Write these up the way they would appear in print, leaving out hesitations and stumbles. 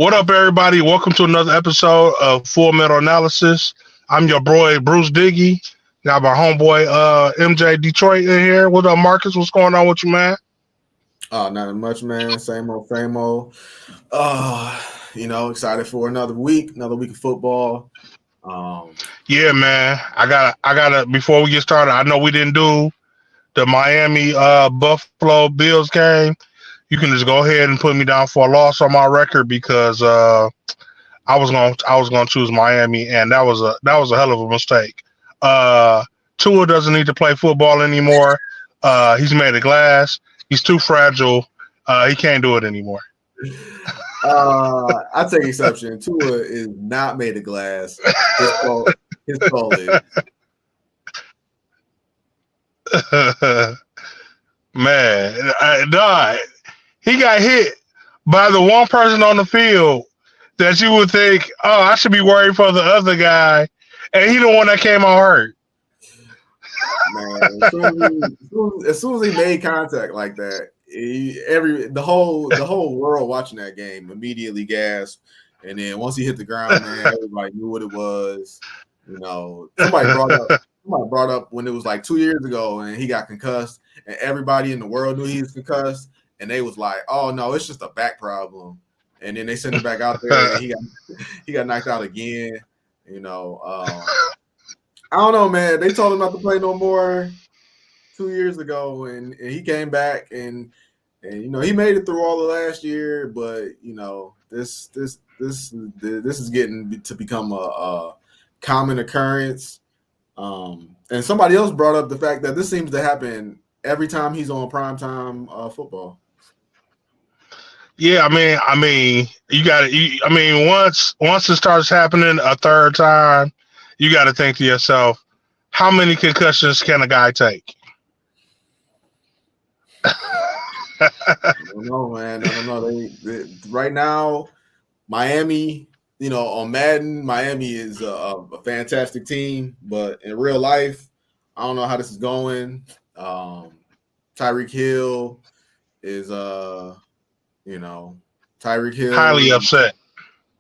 What up, everybody? Welcome to another episode of Full Metal Analysis. I'm your boy Bruce Diggy. Got my homeboy MJ Detroit in here. What up, Marcus? What's going on with you, man? Oh, nothing much, man. Same old, same old. Excited for another week of football. Um, Yeah, man. I gotta. Before we get started, I know we didn't do the Miami Buffalo Bills game. You can just go ahead and put me down for a loss on my record because I was gonna choose Miami, and that was a hell of a mistake. Uh, Tua doesn't need to play football anymore. He's made of glass. He's too fragile. He can't do it anymore. I take exception. Tua is not made of glass. His skull is. Man, dog, he got hit by the one person on the field that you would think, oh, I should be worried for the other guy, and he the one that came out hurt. Man, as soon as he made contact like that, the whole world watching that game immediately gasped. And then once he hit the ground, man, everybody knew what it was. Somebody brought up when it was like 2 years ago and he got concussed, and everybody in the world knew he was concussed, and they was like, "Oh no, it's just a back problem." And then they sent him back out there, and he got knocked out again. You know, I don't know, man. They told him not to play no more 2 years ago, and he came back and he made it through all of last year, but this is getting to become a common occurrence. And somebody else brought up the fact that this seems to happen every time he's on primetime football. Yeah, you got to. I mean, once it starts happening a third time, you got to think to yourself, how many concussions can a guy take? I don't know, man. I don't know. Right now, Miami, on Madden, Miami is a fantastic team, but in real life, I don't know how this is going. Tyreek Hill is you know, Tyreek Highly Hill upset.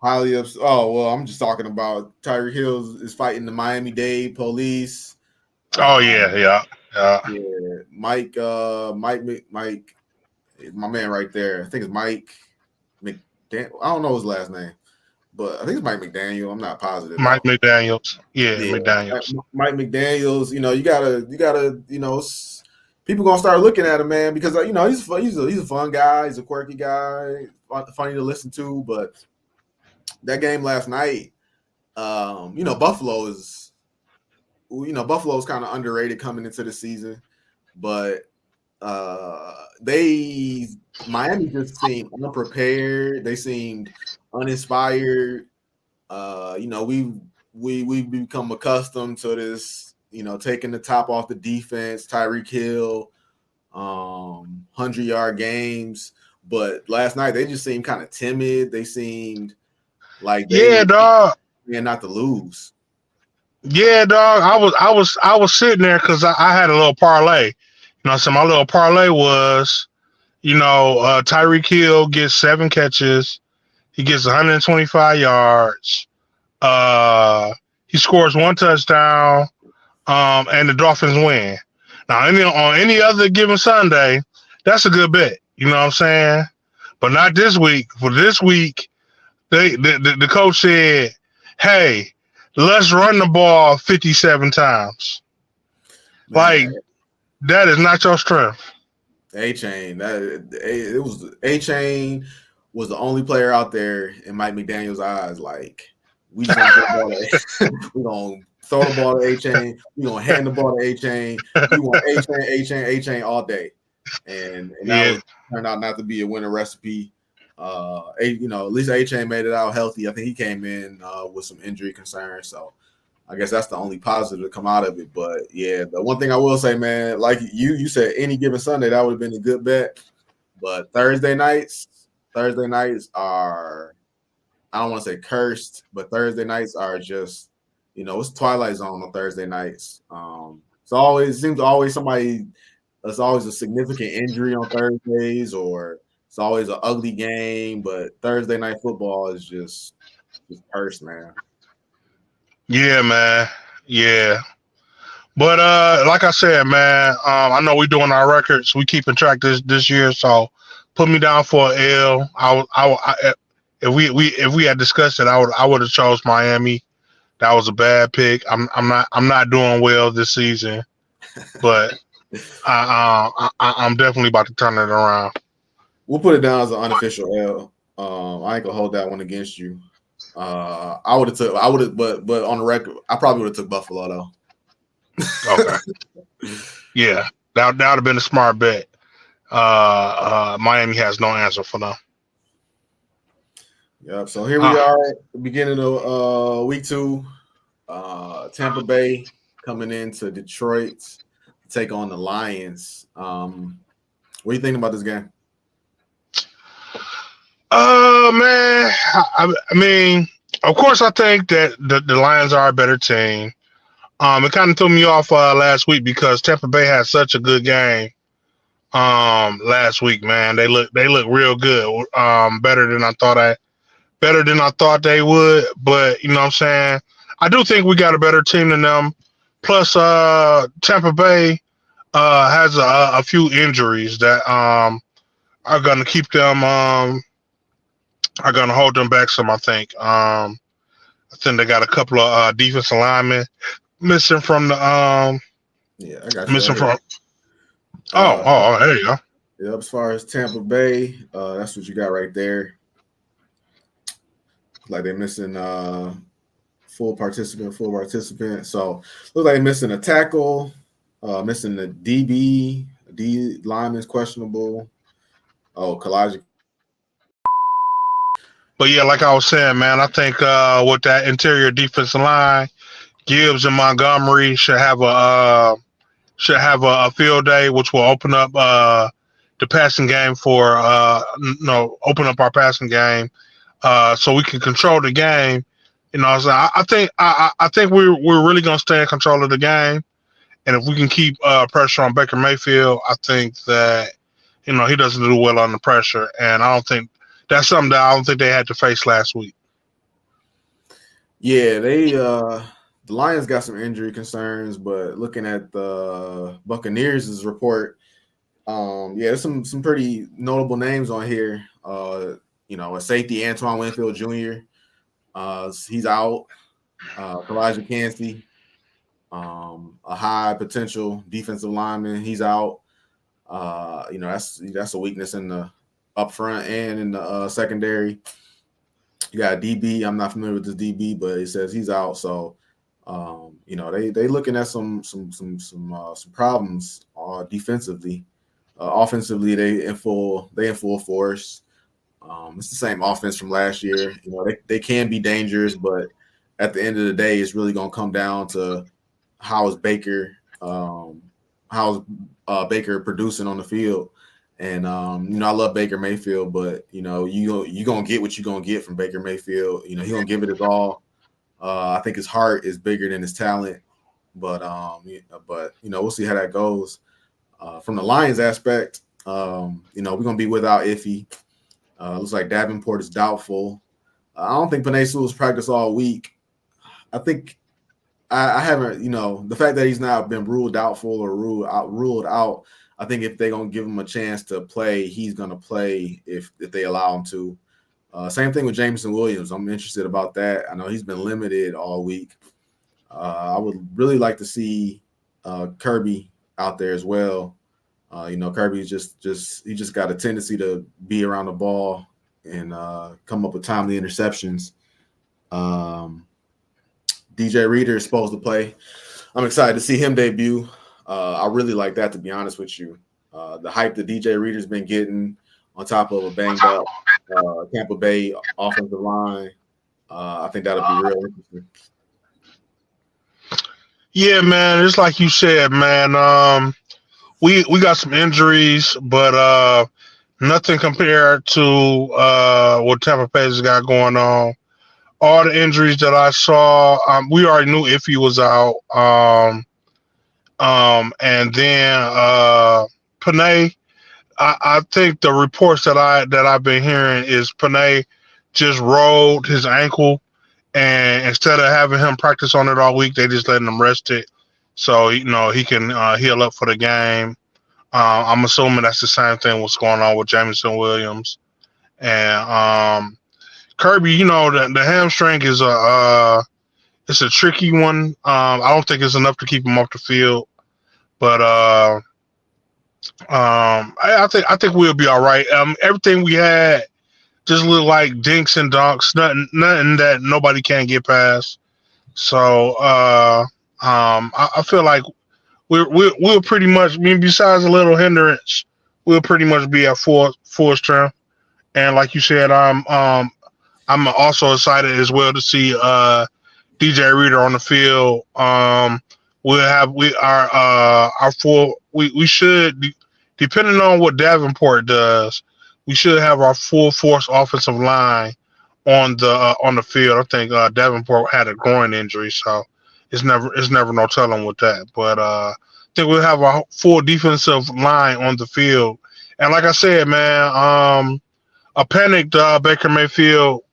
highly upset. Oh well, I'm just talking about Tyreek Hill is fighting the Miami-Dade police. Oh yeah, Um, yeah, yeah. yeah, Mike, my man right there. I think it's Mike McDan. I don't know his last name, but I think it's Mike McDaniel. I'm not positive Mike though. McDaniels. Yeah, Yeah, McDaniels. Mike McDaniel's. You gotta. People gonna start looking at him, man, because he's a fun guy. He's a quirky guy, funny to listen to. But that game last night, Buffalo is, Buffalo's kind of underrated coming into the season, but they Miami just seemed unprepared. They seemed uninspired. We've become accustomed to this, taking the top off the defense, Tyreek Hill, 100-yard games. But last night they just seemed kind of timid. They seemed like they Yeah, were dog. not to lose. Yeah, dog. I was sitting there because I had a little parlay. So my little parlay was, Tyreek Hill gets 7 catches. He gets 125 yards. Uh, he scores 1 touchdown. And the Dolphins win. Now, on any other given Sunday, that's a good bet. You know what I'm saying? But not this week. For this week, the coach said, "Hey, let's run the ball 57 times." Like, Man, that is not your strength. A Chain. It was A Chain was the only player out there in Mike McDaniel's eyes. Like, we just gonna throw the ball we gonna throw the ball to A Chain. We gonna hand the ball to A Chain. We want A Chain, A Chain, A Chain all day. And that Yeah. was turned out not to be a winning recipe. At least A Chain made it out healthy. I think he came in with some injury concerns, so I guess that's the only positive to come out of it. But yeah, the one thing I will say, man, like you said, any given Sunday that would have been a good bet. But Thursday nights are, I don't want to say cursed, but Thursday nights are just, it's Twilight Zone on Thursday nights. It seems always somebody. There's always a significant injury on Thursdays, or It's always an ugly game, but Thursday night football is just purse, man. Yeah, man. Yeah. But like I said, man, I know we doing our records. We keeping track this year, so put me down for an L. If we had discussed it, I would have chose Miami. That was a bad pick. I'm not doing well this season, but I'm definitely about to turn it around. We'll put it down as an unofficial L. I ain't gonna hold that one against you. I would have, but on the record, I probably would have took Buffalo though. Okay, yeah, that would have been a smart bet. Miami has no answer for them. Yep. So here we Uh, are, at the beginning of week 2. Tampa Bay coming into Detroit to take on the Lions. What are you thinking about this game? Man, I mean, of course, I think that the Lions are a better team. It kind of threw me off last week because Tampa Bay had such a good game. Last week, man, they look real good. Better than I thought they would. But you know what I'm saying? I do think we got a better team than them. Plus, Tampa Bay has a few injuries that are gonna keep them are gonna hold them back some. I think they got a couple of defensive linemen missing from the Yeah, I got you right missing here. from. Oh, there you go. Yep, as far as Tampa Bay, that's what you got right there. Like they're missing full participant. So looks like they're missing a tackle, missing the DB. D lineman's questionable. Oh, Kalijah. But yeah, like I was saying, man, I think with that interior defensive line, Gibbs and Montgomery should have a field day, which will open up the passing game for open up our passing game, so we can control the game. You know, so I think we're really gonna stay in control of the game, and if we can keep pressure on Baker Mayfield, I think that he doesn't do well under pressure, and I don't think that's something that I don't think they had to face last week. Yeah, the Lions got some injury concerns, but looking at the Buccaneers' report, yeah, there's some pretty notable names on here. A safety, Antoine Winfield Jr. He's out. Kalijah Cansey, a high potential defensive lineman, he's out. That's a weakness in the up front and in the secondary. You got DB. I'm not familiar with this DB, but it says he's out. So, they looking at some problems defensively. Offensively, they in full force. It's the same offense from last year. They can be dangerous, but at the end of the day, it's really going to come down to how is Baker producing on the field. And I love Baker Mayfield, but you gonna get what you're gonna get from Baker Mayfield. He gonna give it his all. I think his heart is bigger than his talent, but we'll see how that goes. From the Lions aspect, we're gonna be without Iffy. Looks like Davenport is doubtful. I don't think Penei Sewell's practiced all week. I think I haven't, the fact that he's now been ruled doubtful or ruled out. I think if they're gonna give him a chance to play, he's gonna play if they allow him to. Same thing with Jameson Williams. I'm interested about that. I know he's been limited all week. I would really like to see Kirby out there as well. Kirby's he just got a tendency to be around the ball and come up with timely interceptions. DJ Reader is supposed to play. I'm excited to see him debut. I really like that, to be honest with you. The hype that DJ Reader's been getting on top of a banged up Tampa Bay offensive line, I think that'll be real interesting. Yeah, man, it's like you said, man. We got some injuries, but nothing compared to what Tampa Bay's got going on. All the injuries that I saw, we already knew Iffy was out. And then Panay, I think the reports that I've been hearing is Panay just rolled his ankle, and instead of having him practice on it all week, they just letting him rest it, so he can heal up for the game. I'm assuming that's the same thing what's going on with Jameson Williams and Kirby. The hamstring is it's a tricky one. I don't think it's enough to keep him off the field, but I think we'll be all right. Everything we had just looked like dinks and donks, nothing that nobody can get past. So I feel like we'll pretty much. I mean, besides a little hindrance, we'll pretty much be at full strength. And like you said, I'm also excited as well to see DJ Reader on the field. We'll have our full. We should, depending on what Davenport does, we should have our full force offensive line on the field. I think Davenport had a groin injury, so it's never no telling with that. But I think we'll have our full defensive line on the field. And like I said, man, a panicked Baker Mayfield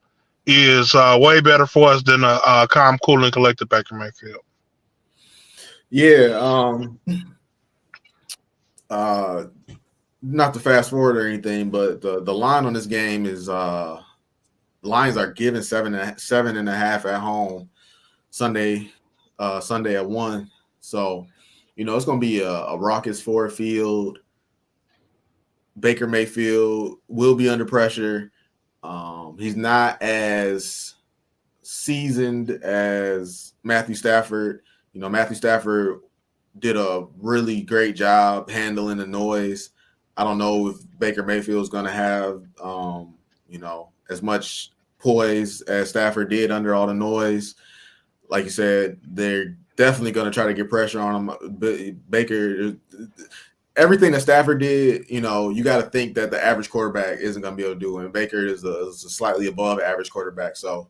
is way better for us than a calm, cool, and collected Baker Mayfield. Yeah. Not to fast forward or anything, but the line on this game is Lions are given 7.5 at home Sunday at 1. So, it's going to be a raucous Ford Field. Baker Mayfield will be under pressure. He's not as seasoned as Matthew Stafford. Matthew Stafford did a really great job handling the noise. I don't know if Baker Mayfield is going to have, as much poise as Stafford did under all the noise. Like you said, they're definitely going to try to get pressure on him. Baker, everything that Stafford did, you got to think that the average quarterback isn't going to be able to do. And Baker is a slightly above average quarterback. So,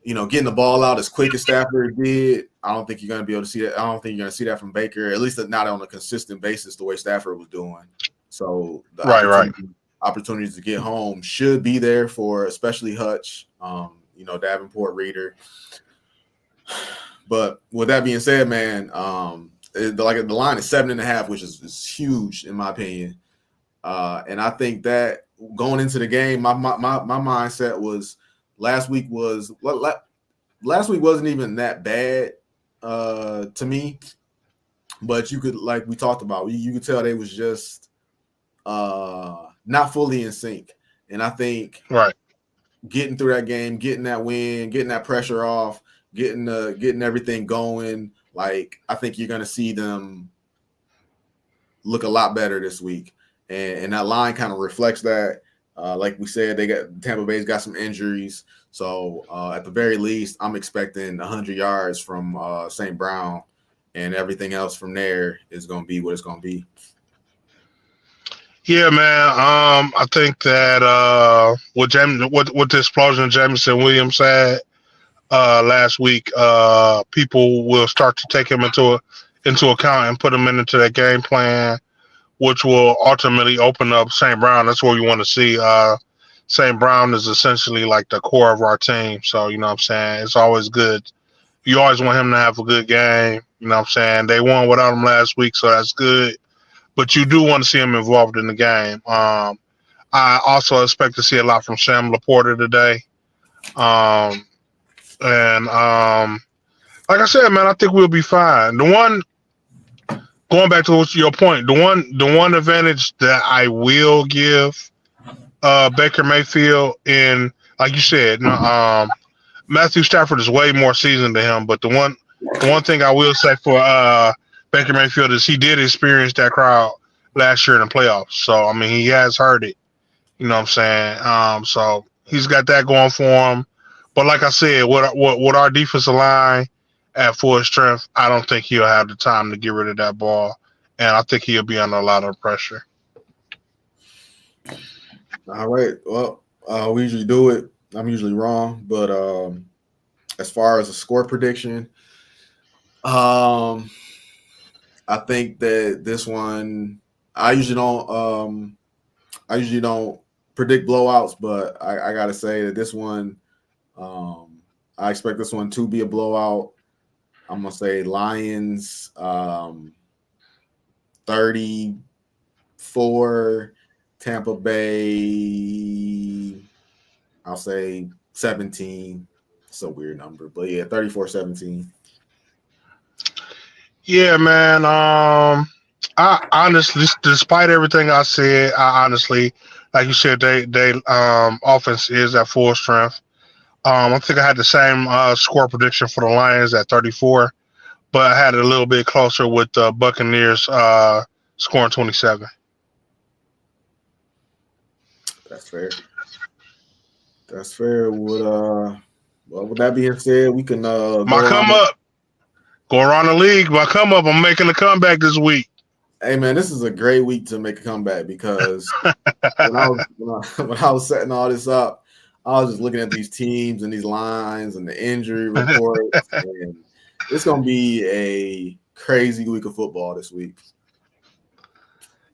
getting the ball out as quick as Stafford did, I don't think you're going to be able to see that. I don't think you're going to see that from Baker, at least not on a consistent basis the way Stafford was doing. So the Right. opportunities to get home should be there for especially Hutch, Davenport, Reader. But with that being said, man, the line is 7.5, which is huge in my opinion. And I think that going into the game, my mindset was last week wasn't even that bad to me, but you could, like we talked about, you could tell they was just not fully in sync. And I think getting through that game, getting that win, getting that pressure off, getting everything going, like I think you're gonna see them look a lot better this week. And that line kind of reflects that. Like we said, Tampa Bay's got some injuries. So at the very least, I'm expecting 100 yards from St. Brown, and everything else from there is going to be what it's going to be. Yeah, man. I think that with the explosion Jameson Williams had last week, people will start to take him into account and put him into their game plan, which will ultimately open up St. Brown. That's what we want to see. St. Brown is essentially like the core of our team. So, you know what I'm saying? It's always good. You always want him to have a good game. You know what I'm saying? They won without him last week, so that's good. But you do want to see him involved in the game. I also expect to see a lot from Sam Laporta today. And like I said, man, I think we'll be fine. Going back to your point, the one advantage that I will give Baker Mayfield, and like you said, Matthew Stafford is way more seasoned than him. But the one thing I will say for Baker Mayfield is he did experience that crowd last year in the playoffs. So I mean, he has heard it. You know what I'm saying? So he's got that going for him. But like I said, with our defensive line at full strength, I don't think he'll have the time to get rid of that ball, and I think he'll be under a lot of pressure. All right. Well, we usually do it. I'm usually wrong, but as far as a score prediction, I think that this one, I usually don't I usually don't predict blowouts, but I got to say that this one, I expect this one to be a blowout. I'm going to say Lions 34, Tampa Bay, I'll say 17. It's a weird number, but yeah, 34-17. Yeah, man. I honestly, despite everything I said, I honestly, like you said, they offense is at full strength. I think I had the same score prediction for the Lions at 34, but I had it a little bit closer with the Buccaneers scoring 27. That's fair. That's fair. Well, with that being said, we can My go come around. up, go around the league. My come up, I'm making a comeback this week. Hey man, this is a great week to make a comeback because when I was setting all this up, I was just looking at these teams and these lines and the injury reports, and it's gonna be a crazy week of football this week.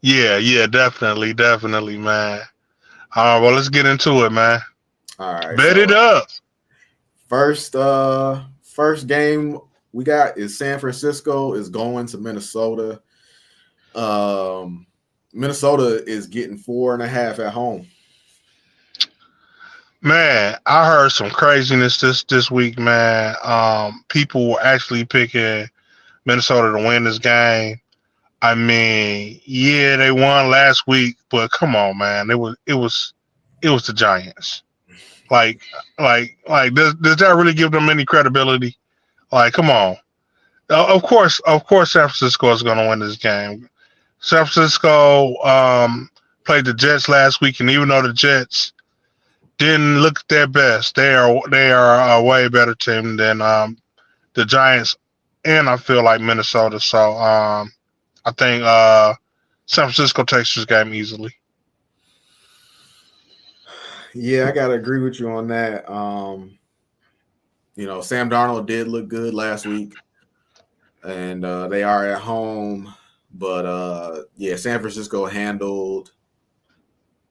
Yeah, definitely, man. All right, well, let's get into it, man. All right, Bet it so up. first game we got is San Francisco is going to Minnesota. Minnesota is getting 4.5 at home. Man, I heard some craziness this week, man. People were actually picking Minnesota to win this game. I mean, yeah, they won last week, but come on, man, it was the Giants. Like, does that really give them any credibility? Like, come on. Of course, San Francisco is going to win this game. San Francisco played the Jets last week, and even though the Jets didn't look their best, they are a way better team than the Giants, and I feel like Minnesota. So I think San Francisco takes this game easily. Yeah, I gotta agree with you on that. Sam Darnold did look good last week, and they are at home. But yeah, San Francisco handled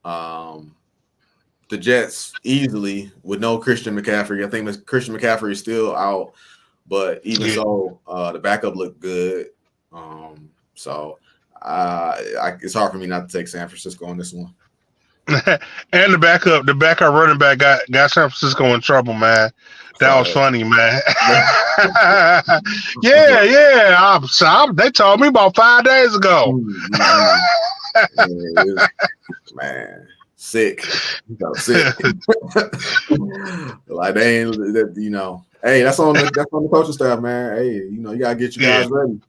um, the Jets easily with no Christian McCaffrey. I think Christian McCaffrey is still out, but even Yeah. so, the backup looked good. So it's hard for me not to take San Francisco on this one. And the backup running back got San Francisco in trouble, man. That So was funny, man. that, yeah. They told me about 5 days ago. yeah, man, sick. So sick. Like they ain't that. Hey, that's on the coaching staff, man. Hey, you gotta get you Yeah, guys ready.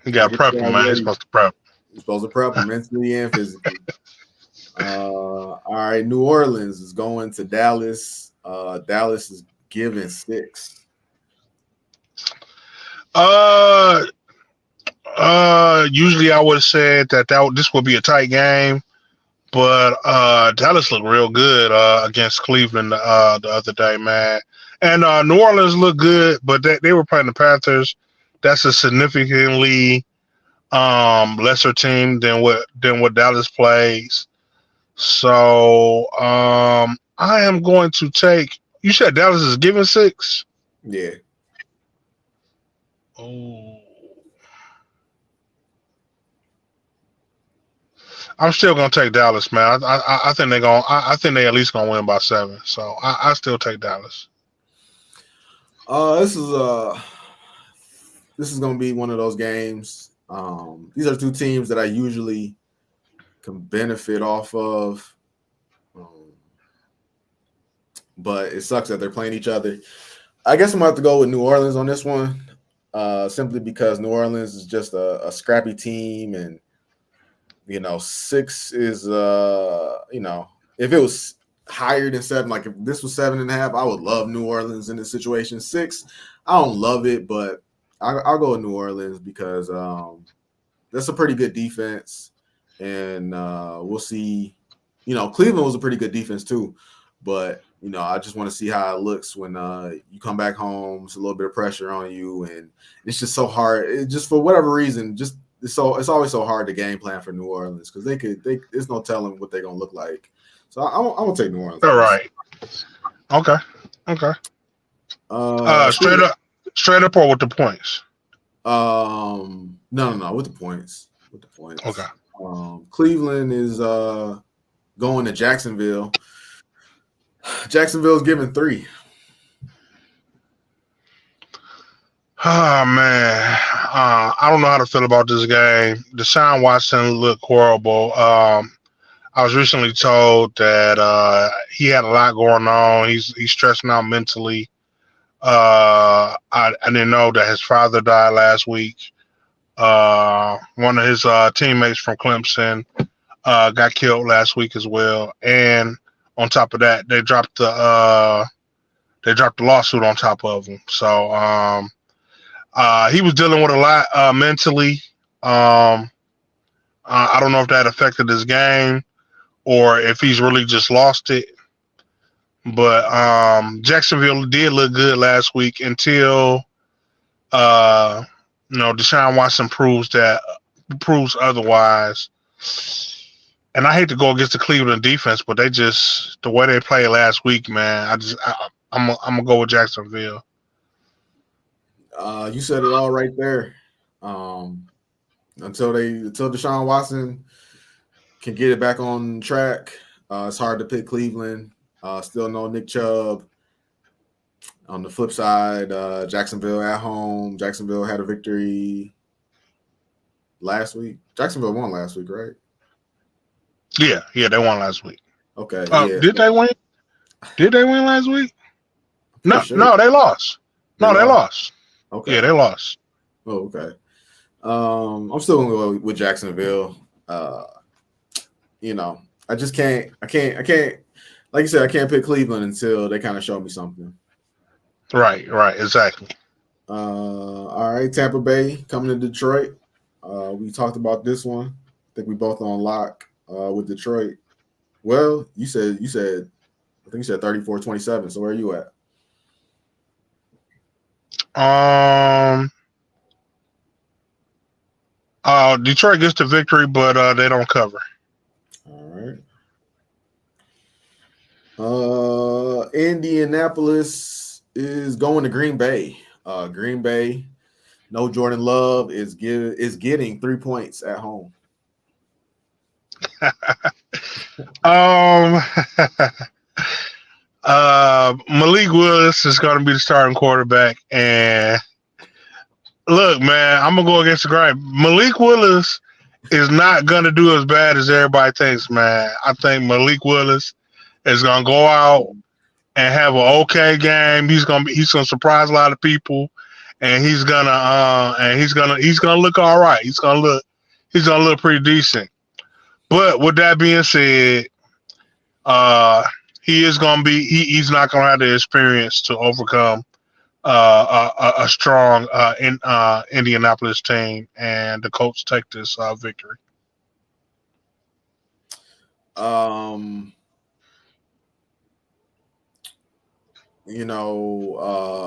you Gotta got to get prep you them, guys man. You're ready. supposed to prep. You're supposed to prep them mentally and physically. All right, New Orleans is going to Dallas. Dallas is giving 6. Uh, Usually I would have said that this would be a tight game, but Dallas looked real good against Cleveland the other day, man. And New Orleans looked good, but they were playing the Panthers. That's a significantly lesser team than what Dallas plays. So I am going to take. You said Dallas is giving 6. Yeah. Oh, I'm still gonna take Dallas, man. I think they're gonna. I think they at least gonna win by 7. So I still take Dallas. Uh, this is uh, this is gonna be one of those games. These are two teams that I usually can benefit off of, but it sucks that they're playing each other. I guess I'm gonna have to go with New Orleans on this one, simply because New Orleans is just a scrappy team, and 6 is if it was higher than 7, like if this was 7.5, I would love New Orleans in this situation. 6, I don't love it, but I'll go with New Orleans because that's a pretty good defense, and we'll see. Cleveland was a pretty good defense too, but I just want to see how it looks when you come back home. It's a little bit of pressure on you, and it's just so hard. It just for whatever reason, just it's always so hard to game plan for New Orleans because there's no telling what they're gonna look like. So I'm gonna take New Orleans All on this. right. Okay. Okay. Straight Speaking up, straight up, or with the points. no, with the points. With the Okay. points. Cleveland is going to Jacksonville. Jacksonville's giving 3. Oh man, I don't know how to feel about this game. Deshaun Watson looked horrible. I was recently told that he had a lot going on. He's stressing out mentally. I didn't know that his father died last week. One of his teammates from Clemson got killed last week as well. And on top of that, they dropped the lawsuit on top of him. So he was dealing with a lot mentally. Um, I don't know if that affected his game or if he's really just lost it. But Jacksonville did look good last week until uh, Deshaun Watson proves otherwise. And I hate to go against the Cleveland defense, but they just the way they played last week, man. I'm gonna go with Jacksonville. You said it all right there. Until Deshaun Watson can get it back on track, it's hard to pick Cleveland. Still no Nick Chubb. On the flip side, Jacksonville at home. Jacksonville had a victory last week. Jacksonville won last week, right? Yeah, they won last week. Okay, yeah. Did they win? Did they win last week? Pretty No, sure no, they lost. they No, they lost. lost. Okay. Yeah, they lost. Oh, okay. I'm still gonna go with Jacksonville. I just can't. I can't. Like you said, I can't pick Cleveland until they kind of show me something. Right, exactly. All right, Tampa Bay coming to Detroit. We talked about this one. I think we both on lock with Detroit. Well, you said I think you said 34-27. So where are you at? Um, Detroit gets the victory, but they don't cover. All right. Indianapolis is going to Green Bay. Green Bay, no Jordan Love is getting 3 points at home. um, Malik Willis is going to be the starting quarterback, and look, man, I'm gonna go against the grain. Malik Willis is not gonna do as bad as everybody thinks, man. I think Malik Willis is gonna go out and have an okay game. He's gonna surprise a lot of people, and he's gonna look all right. He's gonna look pretty decent. But with that being said, uh, he's not gonna have the experience to overcome a strong Indianapolis team, and the Colts take this victory.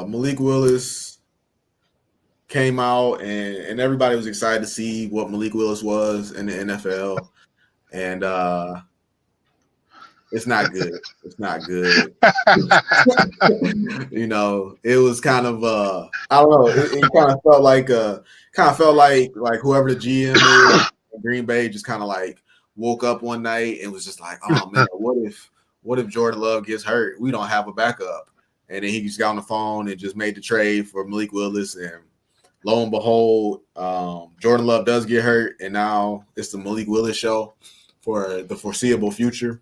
Malik Willis came out and everybody was excited to see what Malik Willis was in the NFL. And it's not good. It's not good. It was kind of I don't know. It kind of felt like whoever the GM is in Green Bay just kind of like woke up one night and was just like, oh man, what if Jordan Love gets hurt? We don't have a backup. And then he just got on the phone and just made the trade for Malik Willis. And lo and behold, Jordan Love does get hurt. And now it's the Malik Willis show for the foreseeable future.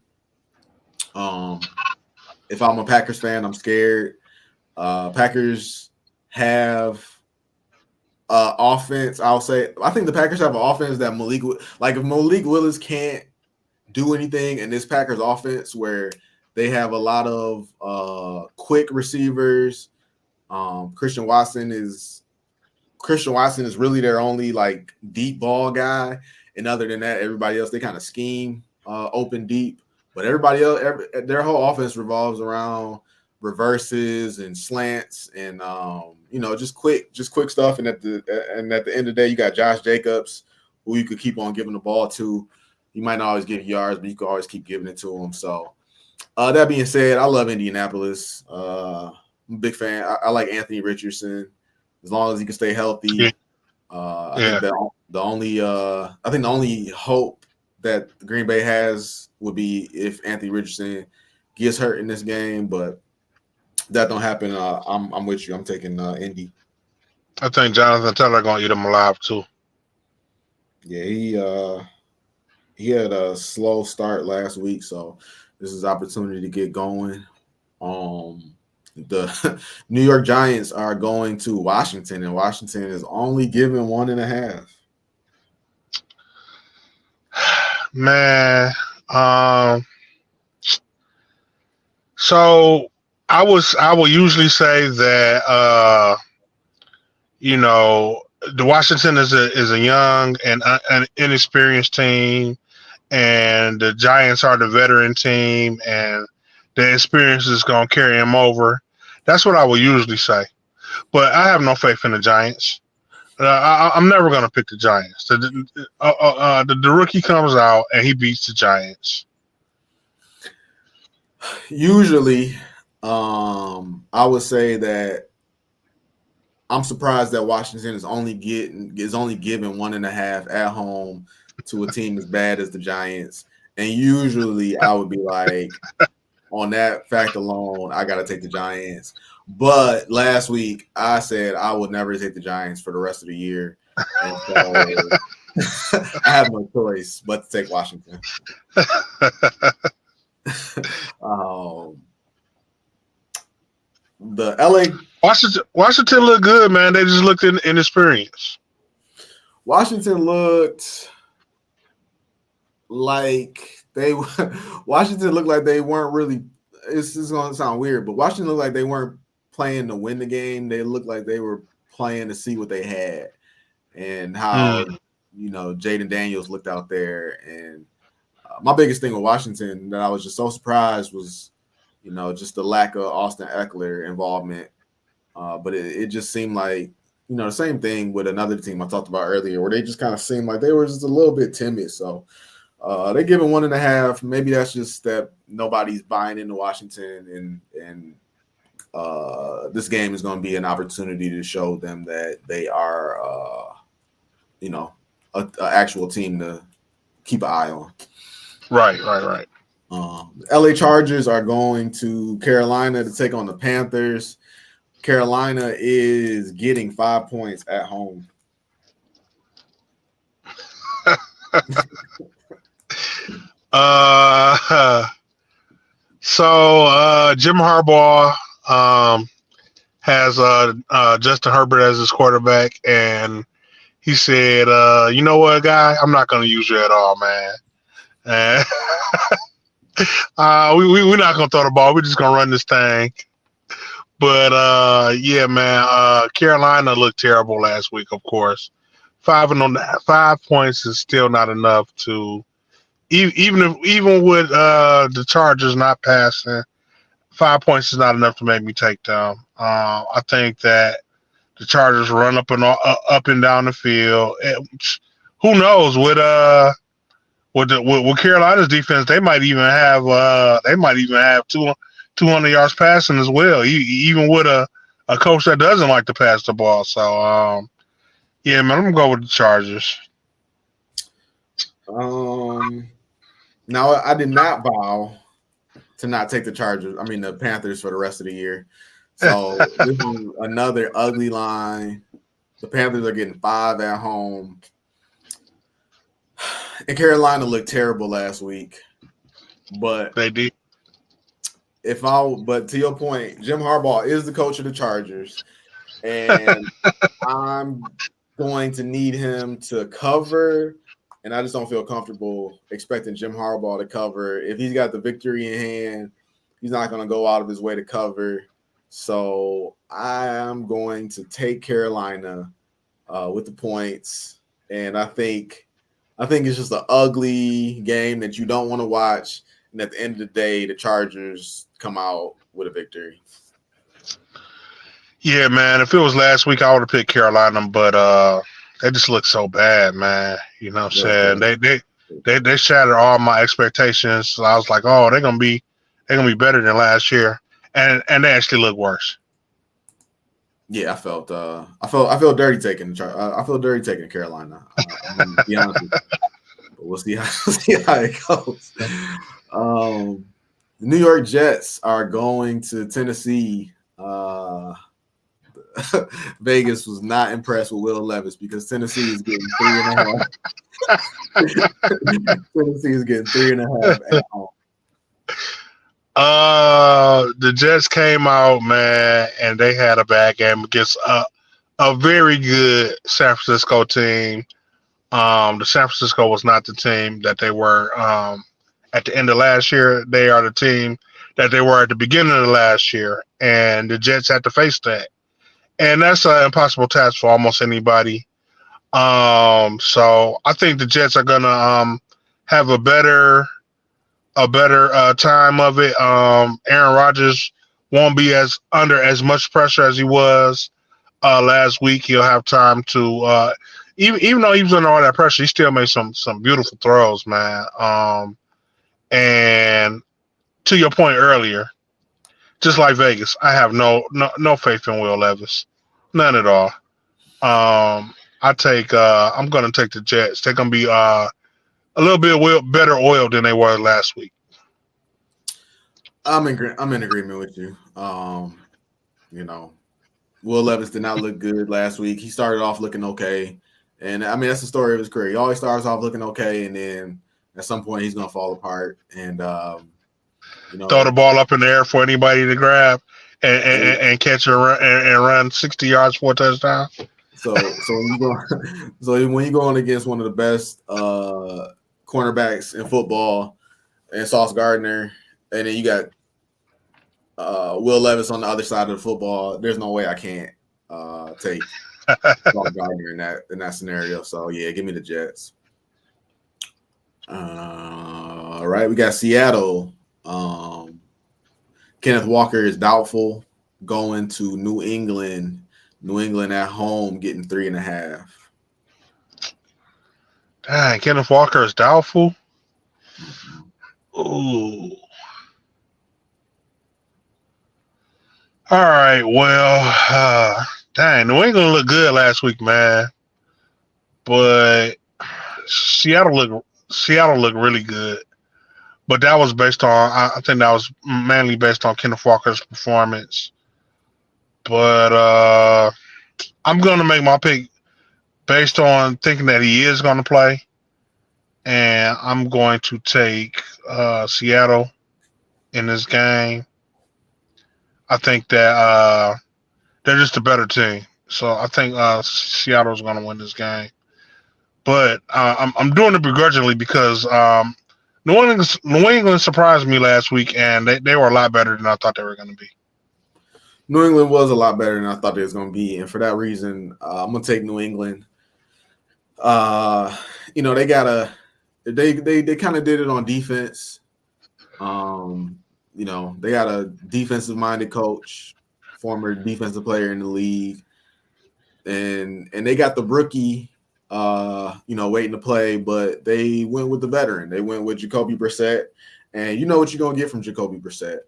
If I'm a Packers fan, I'm scared. Packers have offense. I think the Packers have an offense that if Malik Willis can't do anything in this Packers offense where they have a lot of quick receivers. Christian Watson is really their only like deep ball guy. And other than that, everybody else, they kind of scheme open deep. But everybody else, their whole offense revolves around reverses and slants and just quick stuff. And at the end of the day, you got Josh Jacobs, who you could keep on giving the ball to. You might not always get yards, but you can always keep giving it to him. So that being said, I love Indianapolis. I'm a big fan. I like Anthony Richardson as long as he can stay Yeah, healthy. I yeah. think that the only hope that Green Bay has would be if Anthony Richardson gets hurt in this game, but that don't happen. I'm with you. I'm taking Indy. I think Jonathan Taylor gonna eat him alive too. Yeah, he had a slow start last week, so this is opportunity to get going. The New York Giants are going to Washington, and Washington is only given 1.5. Man, um, so I will usually say that you know the Washington is a young and an inexperienced team, and the Giants are the veteran team, and the experience is gonna carry them over. That's what I will usually say, but I have no faith in the Giants. I'm never gonna pick the Giants. The rookie comes out and he beats the Giants. Usually, I would say that I'm surprised that Washington is only given 1.5 at home to a team as bad as the Giants. And usually, I would be like, on that fact alone, I got to take the Giants. But last week, I said I would never take the Giants for the rest of the year, and so I have no choice but to take Washington. um, the LA Washington looked good, man. They just looked inexperienced. Washington looked like they Washington looked like they weren't really. It's going to sound weird, but Washington looked like they weren't playing to win the game. They looked like they were playing to see what they had and how Mm, Jaden Daniels looked out there. And my biggest thing with Washington that I was just so surprised was just the lack of Austin Eckler involvement. But it just seemed like the same thing with another team I talked about earlier, where they just kind of seemed like they were just a little bit timid. So they're giving 1.5. Maybe that's just that nobody's buying into Washington, and this game is going to be an opportunity to show them that they are, an actual team to keep an eye on. right. LA Chargers are going to Carolina to take on the Panthers. Carolina is getting 5 points at home. So Jim Harbaugh has Justin Herbert as his quarterback, and he said, "You know what, guy? I'm not going to use you at all, man. And we're not going to throw the ball. We're just going to run this thing." But yeah, man, Carolina looked terrible last week. Of course, 5 points is still not enough to even with the Chargers not passing. 5 points is not enough to make me take them. I think that the Chargers run up and down the field. Who knows with Carolina's defense, they might even have 200 yards passing as well. Even with a coach that doesn't like to pass the ball. So yeah, man, I'm gonna go with the Chargers. Now I did not vow to not take the Panthers for the rest of the year. So this is another ugly line. The Panthers are getting 5 at home. And Carolina looked terrible last week. But They did. but to your point, Jim Harbaugh is the coach of the Chargers. And I'm going to need him to cover. And I just don't feel comfortable expecting Jim Harbaugh to cover. If he's got the victory in hand, he's not going to go out of his way to cover. So I am going to take Carolina with the points. And I think it's just an ugly game that you don't want to watch. And at the end of the day, the Chargers come out with a victory. Yeah, man. If it was last week, I would have picked Carolina, but they just look so bad, man. You know what Yeah, I'm saying? They shattered all my expectations. So I was like, oh, they're gonna be better than last year, and they actually look worse. yeah. I felt dirty taking the chart. I feel dirty taking Carolina. I'm gonna be honest with you, but we'll see how see how it goes. Um, the New York Jets are going to Tennessee. Vegas was not impressed with Will Levis because Tennessee is getting 3.5. Tennessee is getting 3.5 at home. The Jets came out, man, and they had a bad game against a very good San Francisco team. The San Francisco was not the team that they were at the end of last year. They are the team that they were at the beginning of last year, and the Jets had to face that. And that's an impossible task for almost anybody. So I think the Jets are gonna have a better time of it. Aaron Rodgers won't be as under as much pressure as he was last week. He'll have time to even though he was under all that pressure, he still made some beautiful throws, man. And to your point earlier, just like Vegas, I have no faith in Will Levis, none at all. I'm gonna take the Jets. They're gonna be a little bit better oiled than they were last week. I'm in agreement with you. You know, Will Levis did not look good last week. He started off looking okay, and I mean that's the story of his career. He always starts off looking okay, and then at some point he's gonna fall apart. And you Throw the know, ball up in the air for anybody to grab and catch and run 60 yards for a touchdown. so when you go so when you going against one of the best cornerbacks in football and Sauce Gardner, and then you got Will Levis on the other side of the football, there's no way I can't take Sauce Gardner in that scenario. So yeah, give me the Jets. All right, we got Seattle. Kenneth Walker is doubtful going to New England. New England at home getting 3.5. Dang, Kenneth Walker is doubtful. Mhm. Ooh. All right. Well, dang, New England looked good last week, man. But Seattle looked really good. But that was based on I think that was mainly based on Kenneth Walker's performance. But I'm gonna make my pick based on thinking that he is gonna play, and I'm going to take Seattle in this game. I think that they're just a better team. So I think Seattle's going to win this game. But I'm doing it begrudgingly because New England surprised me last week, and they were a lot better than I thought they were going to be. New England was a lot better than I thought it was going to be, and for that reason, I'm going to take New England. You know, they kind of did it on defense. You know, they got a defensive minded coach, former defensive player in the league, and they got the rookie you know, waiting to play, but they went with the veteran. They went with Jacoby Brissett, and you know what you're gonna get from Jacoby Brissett.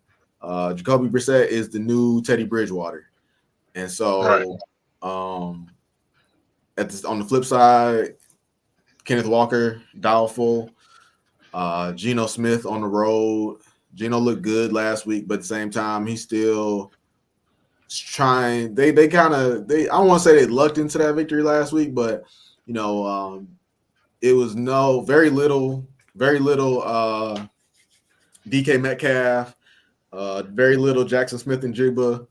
Jacoby Brissett is the new Teddy Bridgewater, and Right. so on the flip side, Kenneth Walker doubtful. Geno Smith on the road. Geno looked good last week, but at the same time, he's still trying. They kind of I don't want to say they lucked into that victory last week, but you know, it was very little DK Metcalf, very little Jackson Smith and Jigba.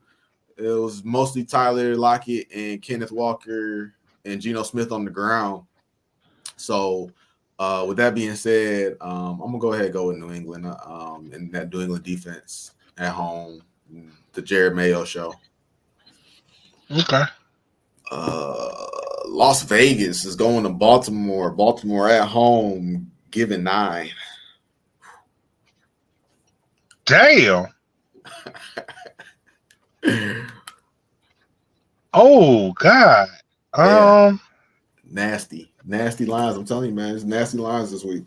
It was mostly Tyler Lockett and Kenneth Walker and Geno Smith on the ground. So, with that being said, I'm gonna go ahead and go with New England and that New England defense at home, the Jared Mayo show. Okay. Las Vegas is going to Baltimore. Baltimore at home, giving 9. Damn. Oh God. Yeah, Um. Nasty lines. I'm telling you, man, it's nasty lines this week.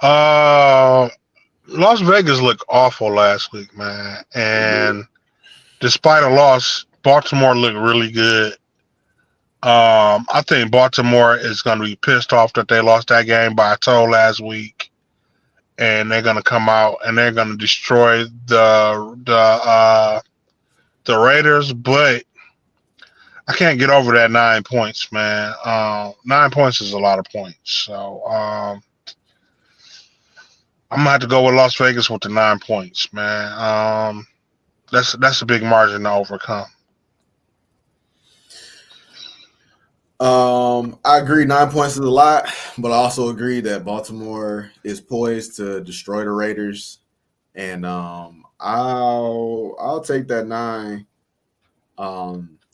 Las Vegas looked awful last week, man. And despite a loss, Baltimore looked really good. I think Baltimore is going to be pissed off that they lost that game by a toe last week, and they're going to come out and they're going to destroy the Raiders. But I can't get over that 9 points, man. 9 points is a lot of points, so I'm gonna have to go with Las Vegas with the 9 points, man. That's a big margin to overcome. I agree 9 points is a lot, but I also agree that Baltimore is poised to destroy the Raiders. And I'll take that 9.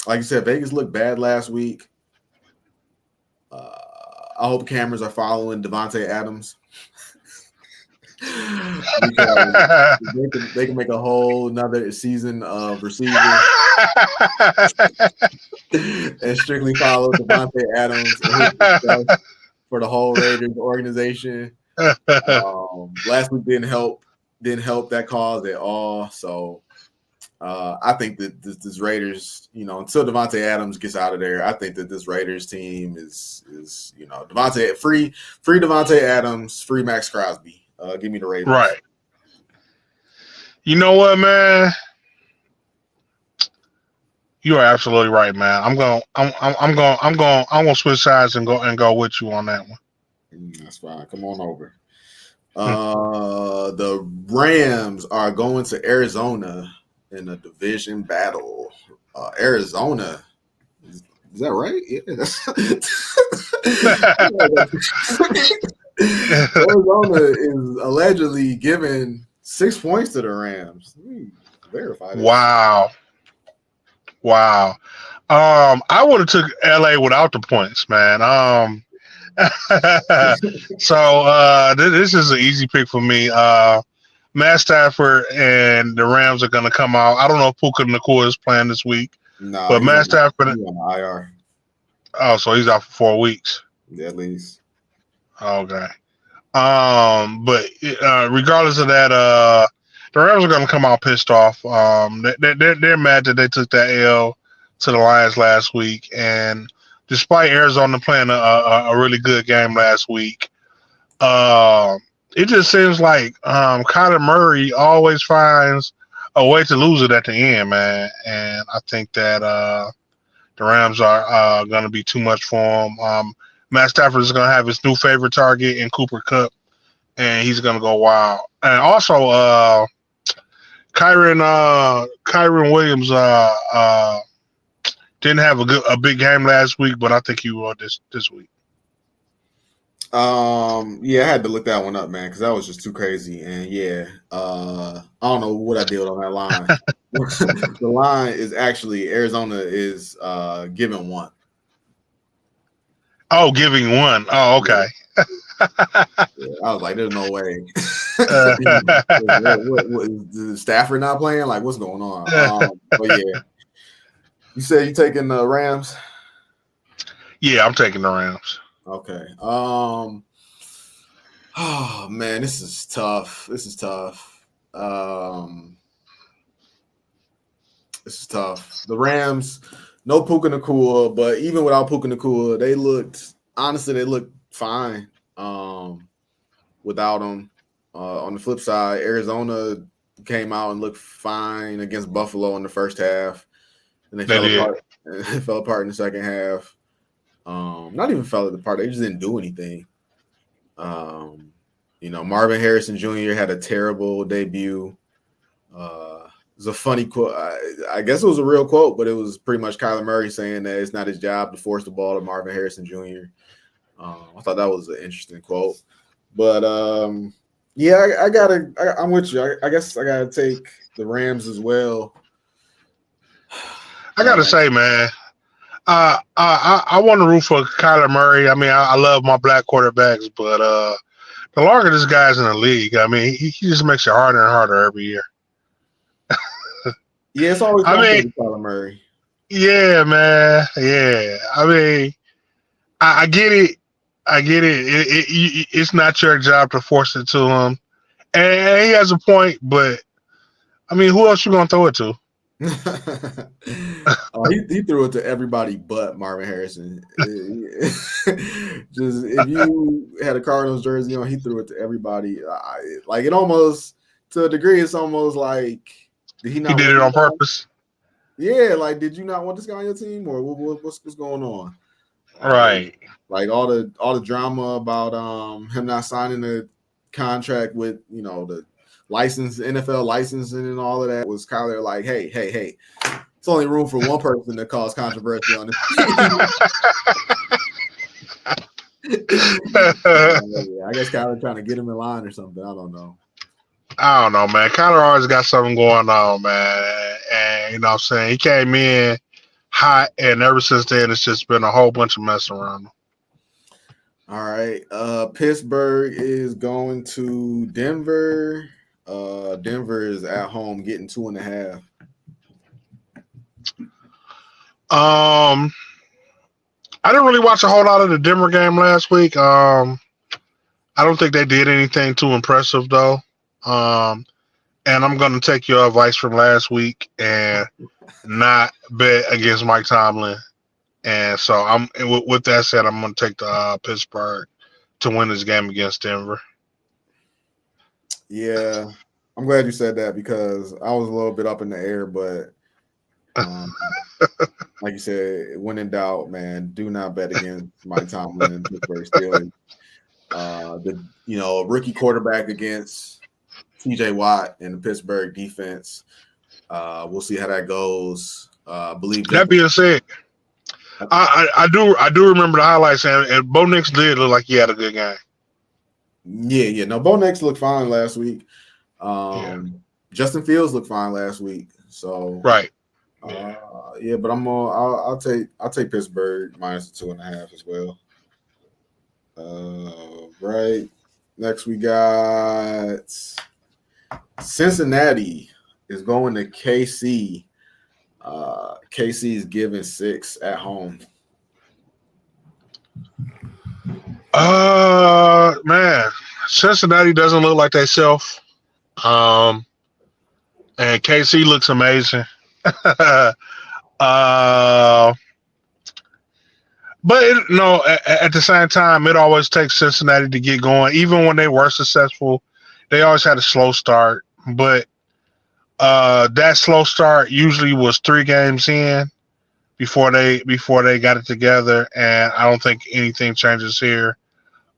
Like you said, Vegas looked bad last week. I hope cameras are following Devontae Adams. Because they can make a whole another season of receivers and strictly follow Devontae Adams and his success for the whole Raiders organization. Last week didn't help that cause at all. So I think that this Raiders, until Devontae Adams gets out of there, I think that this Raiders team is Devontae free Devontae Adams, free Max Crosby. Give me the Ravens. Right. You know what, man? You are absolutely right, man. I'm gonna switch sides and go with you on that one. That's fine. Come on over. The Rams are going to Arizona in a division battle. Arizona. Is that right? Yeah. Arizona is allegedly giving 6 points to the Rams. Verify that. Wow. I would have took LA without the points, man. So this is an easy pick for me. Matt Stafford and the Rams are going to come out. I don't know if Puka Nacua is playing this week, but Matt Stafford. He's on the IR. Oh, so he's out for 4 weeks. Yeah, at least. Okay. But regardless of that, the Rams are going to come out pissed off. They're mad that they took that L to the Lions last week, and despite Arizona playing a really good game last week, it just seems like Kyler Murray always finds a way to lose it at the end, man. And I think that the Rams are going to be too much for him. Matt Stafford is going to have his new favorite target in Cooper Kupp, and he's going to go wild. And also, Kyron Williams didn't have a big game last week, but I think he will this week. Yeah, I had to look that one up, man, because that was just too crazy. And yeah, I don't know what I did on that line. The line is actually Arizona is giving 1. Oh, giving 1. Oh, okay. Yeah, I was like, there's no way. What is Stafford not playing? Like, what's going on? But yeah, you said you taking the Rams? Yeah, I'm taking the Rams. Okay. Oh man, this is tough. This is tough. The Rams, no Puka Nacua, but even without Puka Nacua, they looked fine. Without him. On the flip side, Arizona came out and looked fine against Buffalo in the first half, and they fell apart in the second half. Not even fell apart; they just didn't do anything. Marvin Harrison Jr. had a terrible debut. It was a funny quote. I guess it was a real quote, but it was pretty much Kyler Murray saying that it's not his job to force the ball to Marvin Harrison Jr. I thought that was an interesting quote. But yeah, I'm with you. I guess I gotta take the Rams as well. I gotta say, man, I want to root for Kyler Murray. I mean, I love my black quarterbacks, but the longer this guy's in the league, I mean, he just makes it harder and harder every year. Yeah, it's always fun with Kyler Murray. Yeah, man. Yeah. I mean, I get it. I get it. It's not your job to force it to him, and he has a point. But I mean, who else you gonna throw it to? He threw it to everybody but Marvin Harrison. Just if you had a Cardinals jersey on, he threw it to everybody. Like it almost to a degree, it's almost like did he He not did want it this on guy? purpose. Yeah, like did you not want this guy on your team, or what's going on? Uh, Right. like all the drama about him not signing a contract with the license NFL licensing and all of that was kind of like hey, it's only room for one person to cause controversy on this team. Yeah, I guess Kyler trying to get him in line or something. I don't know. I don't know, man. Kyler always got something going on, man. And you know what I'm saying? He came in hot, and ever since then, it's just been a whole bunch of mess around him. All right. Pittsburgh is going to Denver. Denver is at home getting 2.5. Um, I didn't really watch a whole lot of the Denver game last week. I don't think they did anything too impressive, though. Um, and I'm going to take your advice from last week and not bet against Mike Tomlin. And so with that said, I'm going to take the Pittsburgh to win this game against Denver. Yeah, I'm glad you said that because I was a little bit up in the air, but um, like you said, when in doubt, man, do not bet against Mike Tomlin and Pittsburgh Steelers. The rookie quarterback against T.J. Watt and the Pittsburgh defense. We'll see how that goes. I believe That Justin. being said, I do remember the highlights, and Bo Nix did look like he had a good game. Yeah. No, Bo Nix looked fine last week. Yeah. Justin Fields looked fine last week. So Right. yeah, but I'll take Pittsburgh minus the 2.5 as well. Right. Next we got Cincinnati is going to KC. KC is giving 6 at home. Man, Cincinnati doesn't look like they self. And KC looks amazing. uh, but no, at the same time, it always takes Cincinnati to get going. Even when they were successful, they always had a slow start. But that slow start usually was 3 games in before they got it together, and I don't think anything changes here.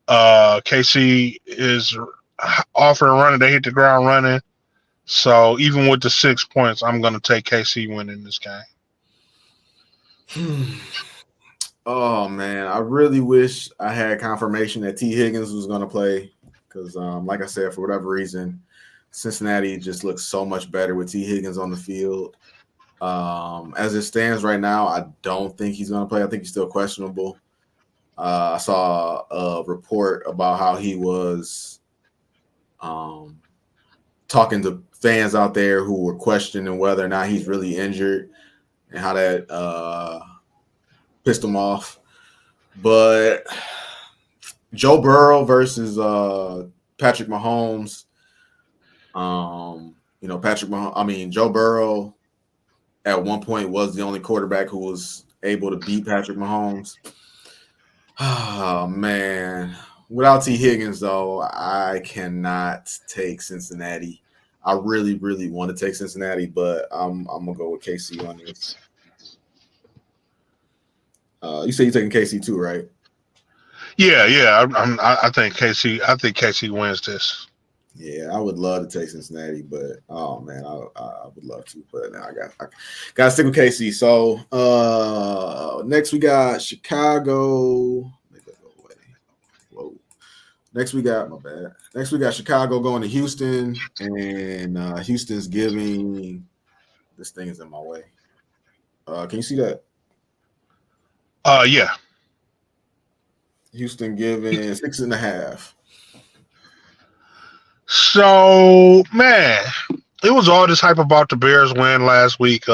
KC is off and running; they hit the ground running. So even with the 6 points, I'm going to take KC winning this game. Oh man, I really wish I had confirmation that T. Higgins was going to play because, like I said, for whatever reason, Cincinnati just looks so much better with T. Higgins on the field. As it stands right now, I don't think he's going to play. I think he's still questionable. I saw a report about how he was talking to fans out there who were questioning whether or not he's really injured and how that pissed him off. But Joe Burrow versus Patrick Mahomes. Joe Burrow at one point was the only quarterback who was able to beat Patrick Mahomes. Oh man. Without T. Higgins, though, I cannot take Cincinnati. I really, really want to take Cincinnati, but I'm gonna go with KC on this. You say you're taking KC too, right? Yeah. I think KC. I think KC wins this. Yeah, I would love to take Cincinnati, but oh man, I would love to, but now I got to stick with KC. So next we got Chicago. Make that go away. Whoa. Next we got my bad. Next we got Chicago going to Houston, and Houston's giving. This thing is in my way. Can you see that? Yeah. Houston giving 6.5. So man, it was all this hype about the Bears win last week.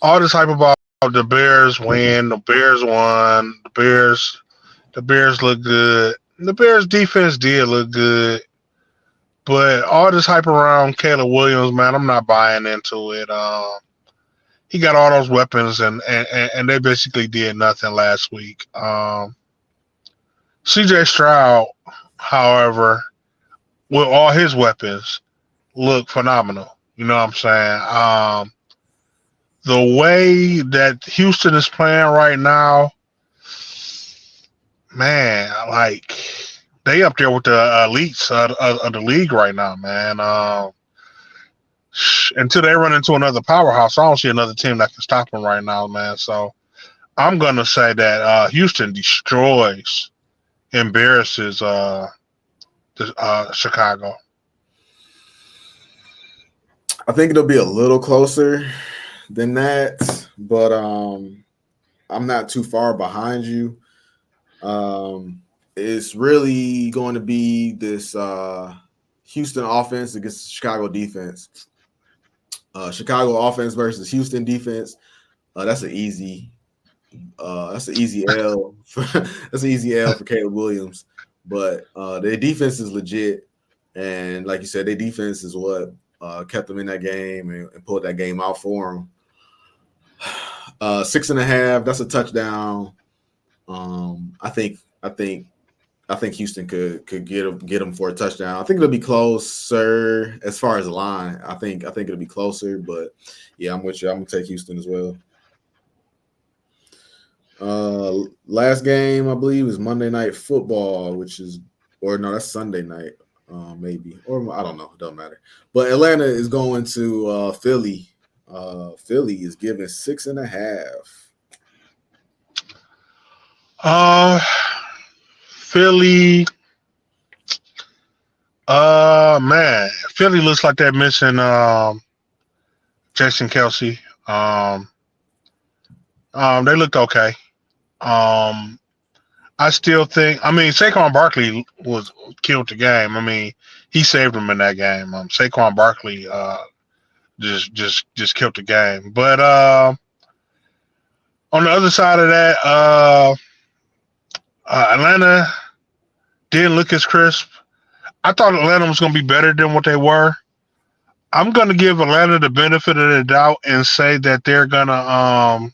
all this hype about the Bears win. The Bears won. The Bears look good. The Bears defense did look good. But all this hype around Caleb Williams, man, I'm not buying into it. He got all those weapons, and they basically did nothing last week. C.J. Stroud, however, with all his weapons, look phenomenal. You know what I'm saying? The way that Houston is playing right now, man, like they up there with the elites of the league right now, man. Until they run into another powerhouse, I don't see another team that can stop them right now, man. So I'm gonna say that Houston embarrasses Chicago. I think it'll be a little closer than that, but I'm not too far behind you. It's really going to be this Houston offense against the Chicago defense. Chicago offense versus Houston defense. That's an easy L. That's an easy L for Caleb Williams. But their defense is legit, and like you said, their defense is what kept them in that game and pulled that game out for them. 6.5. That's a touchdown. I think Houston could get them for a touchdown. I think it'll be closer as far as the line. I think it'll be closer, but yeah, I'm with you. I'm gonna take Houston as well. Last game I believe is Monday Night Football, that's Sunday night, maybe, or I don't know. It doesn't matter. But Atlanta is going to Philly. Philly is giving 6.5. Philly, man, Philly looks like they're missing Jason Kelsey. They looked okay. I still think. I mean, Saquon Barkley killed the game. I mean, he saved them in that game. Saquon Barkley just killed the game. But on the other side of that, Atlanta didn't look as crisp. I thought Atlanta was going to be better than what they were. I'm going to give Atlanta the benefit of the doubt and say that they're gonna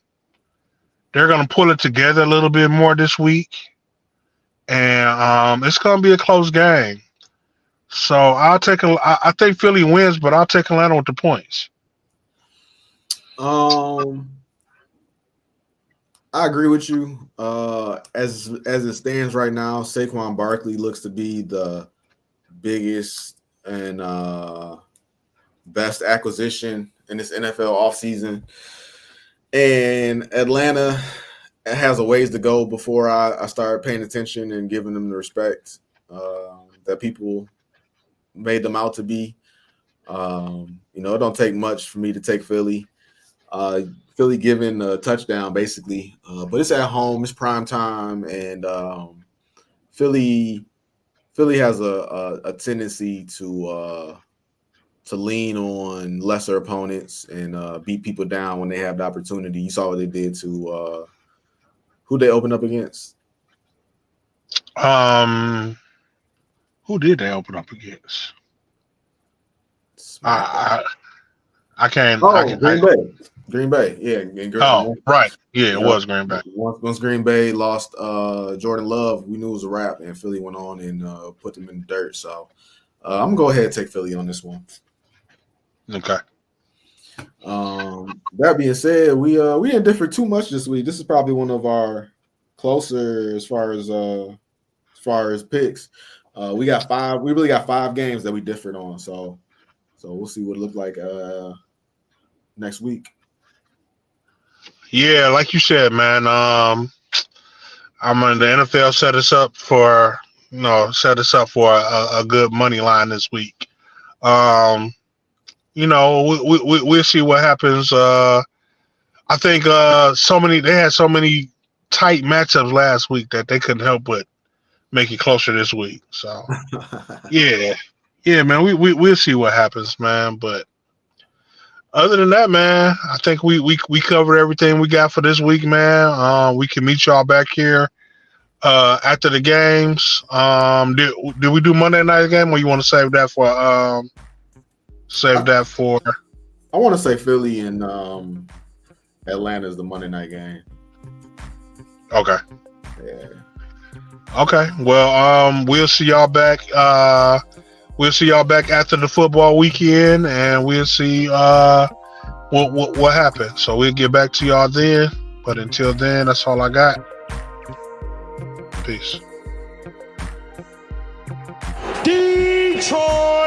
pull it together a little bit more this week, and it's going to be a close game. So I think Philly wins, but I'll take Atlanta with the points. I agree with you. As it stands right now, Saquon Barkley looks to be the biggest and best acquisition in this NFL offseason. And Atlanta has a ways to go before I start paying attention and giving them the respect that people made them out to be. It don't take much for me to take Philly. Philly giving a touchdown basically, but it's at home, it's prime time, and Philly has a tendency to lean on lesser opponents and beat people down when they have the opportunity. You saw what they did to who they opened up against. Who did they open up against? I can't. Green Bay. Yeah. Right. Yeah, it was Green Bay. Once Green Bay lost Jordan Love, we knew it was a wrap, and Philly went on and put them in the dirt. So I'm gonna go ahead and take Philly on this one. Okay. That being said, we didn't differ too much this week. This is probably one of our closer as far as picks. We got 5. We really got 5 games that we differed on. So we'll see what it looks like next week. Yeah, like you said, man. The NFL set us up for a good money line this week. We'll see what happens. I think they had so many tight matchups last week that they couldn't help but make it closer this week. So yeah, man, we'll see what happens, man. But Other than that, man, I think we covered everything we got for this week, man. We can meet y'all back here after the games. Did we do Monday night game, or you want to save that for I want to say Philly and Atlanta is the Monday night game. Okay. Yeah. Okay. Well, we'll see y'all back. We'll see y'all back after the football weekend, and we'll see what happened. So we'll get back to y'all then. But until then, that's all I got. Peace. Detroit